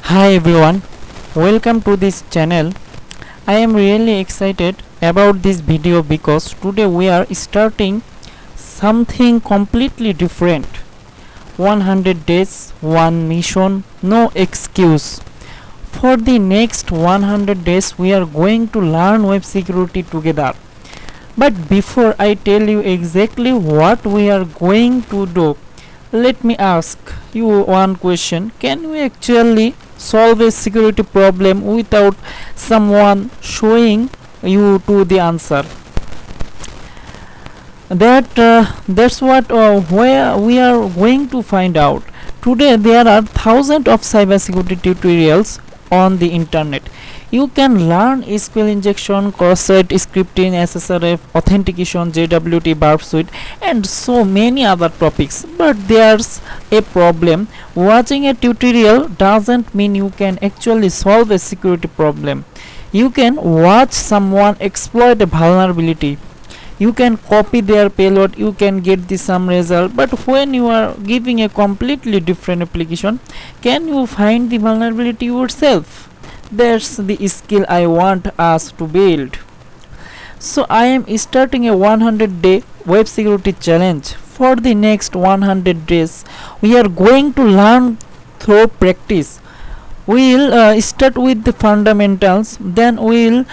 Hi everyone, welcome to this channel. I am really excited about this video because today we are starting something completely different. 100 days, one mission, no excuse. For the next 100 days we are going to learn web security together. But before I tell you exactly what we are going to do, let me ask you one question. Can we actually solve a security problem without someone showing you to the answer? That's what where we are going to find out. Today there are thousands of cybersecurity tutorials on the internet. You can learn SQL injection, cross-site scripting, SSRF, authentication, JWT, burp suite, and so many other topics. But there's a problem. Watching a tutorial doesn't mean you can actually solve a security problem. You can watch someone exploit a vulnerability. You can copy their payload, you can get the same result, but when you are giving a completely different application, can you find the vulnerability yourself? That's the skill I want us to build. So I am starting a 100-day web security challenge. For the next 100 days, we are going to learn through practice. We'll start with the fundamentals, then we'll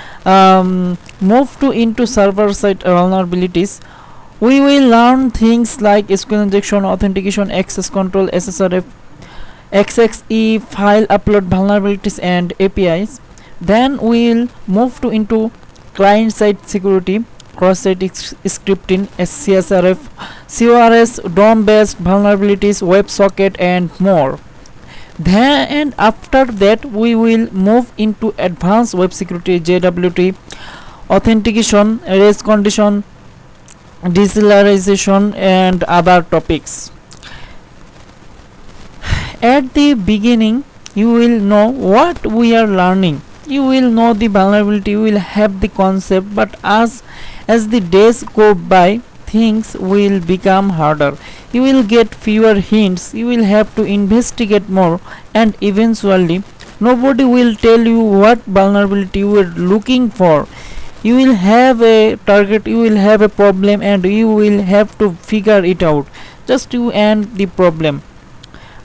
move to into server side vulnerabilities. We will learn things like SQL injection, authentication, access control, SSRF, XXE, file upload vulnerabilities and APIs. Then we'll move to into client side security, cross-site scripting, CSRF, CORS, DOM based vulnerabilities, WebSocket and more. Then and after that we will move into advanced web security, JWT, authentication, race condition, deserialization and other topics. At the beginning you will know what we are learning. You will know the vulnerability, you will have the concept, but as the days go by, things will become harder. You will get fewer hints, you will have to investigate more, and eventually nobody will tell you what vulnerability you are looking for. You will have a target, you will have a problem, and you will have to figure it out just to end the problem.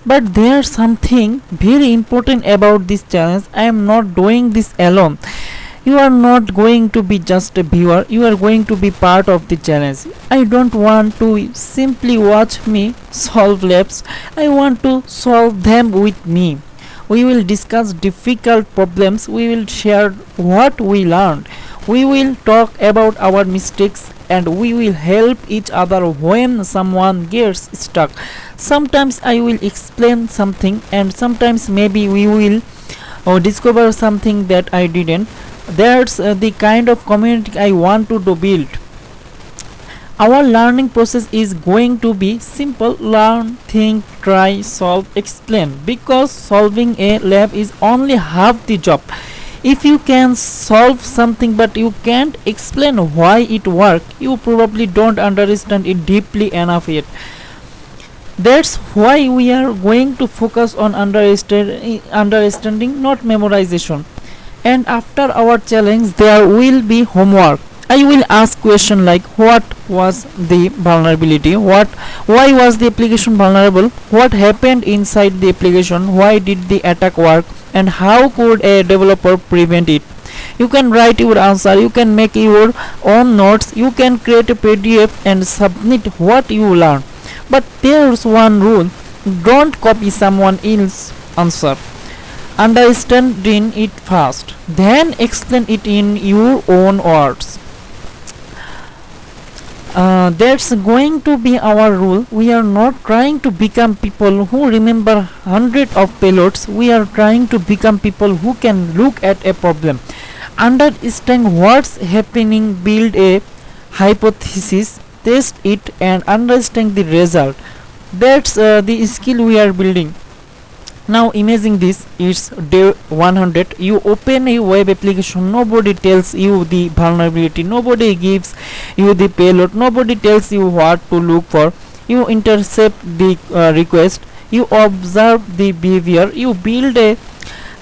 But there's something very important about this challenge. I am not doing this alone. You are not going to be just a viewer, you are going to be part of the challenge. I don't want to simply watch me solve labs, I want to solve them with me. We will discuss difficult problems, we will share what we learned, we will talk about our mistakes, and we will help each other when someone gets stuck. Sometimes I will explain something, and sometimes maybe we will discover something that I didn't. That's the kind of community I want to build. Our learning process is going to be simple: learn, think, try, solve, explain, because solving a lab is only half the job. If you can solve something but you can't explain why it works, you probably don't understand it deeply enough yet. That's why we are going to focus on understanding, not memorization. And after our challenge there will be homework. I will ask question like what was the vulnerability, why was the application vulnerable, what happened inside the application, why did the attack work, and how could a developer prevent it. You can write your answer, you can make your own notes, you can create a PDF and submit what you learn. But there's one rule: don't copy someone else's answer. Understand it fast, then explain it in your own words. That's going to be our rule. We are not trying to become people who remember hundreds of payloads. We are trying to become people who can look at a problem, understand what's happening, build a hypothesis, test it, and understand the result. That's the skill we are building. Now imagine this, it's day 100. You open a web application, nobody tells you the vulnerability, nobody gives you the payload, nobody tells you what to look for. You intercept the request, you observe the behavior, you build a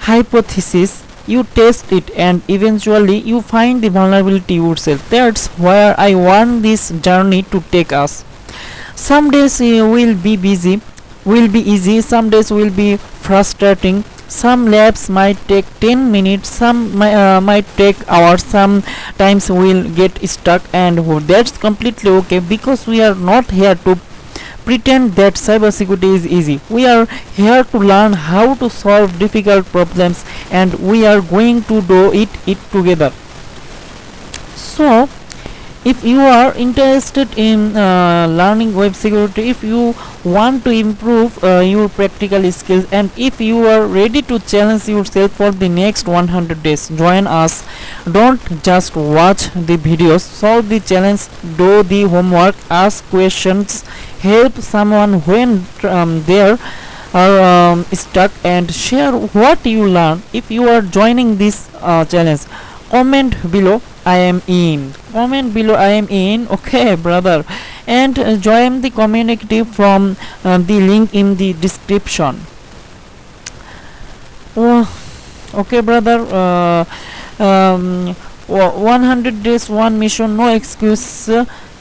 hypothesis, you test it, and eventually you find the vulnerability yourself. That's where I want this journey to take us. Some days will be easy, some days will be frustrating. Some labs might take 10 minutes, some might take hours, sometimes we'll get stuck, and that's completely okay, because we are not here to pretend that cybersecurity is easy. We are here to learn how to solve difficult problems, and we are going to do it together. So if you are interested in learning web security, if you want to improve your practical skills, and if you are ready to challenge yourself for the next 100 days, join us. Don't just watch the videos, solve the challenge, do the homework, ask questions, help someone when they are stuck, and share what you learn. If you are joining this challenge, comment below, I am in. Comment below, I am in. Okay, brother, and join the community from the link in the description. Okay, brother. 100 days, one mission, no excuse.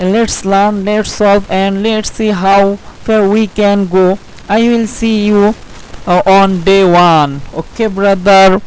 Let's learn, let's solve, and let's see how far we can go. I will see you on day 1. Okay, brother.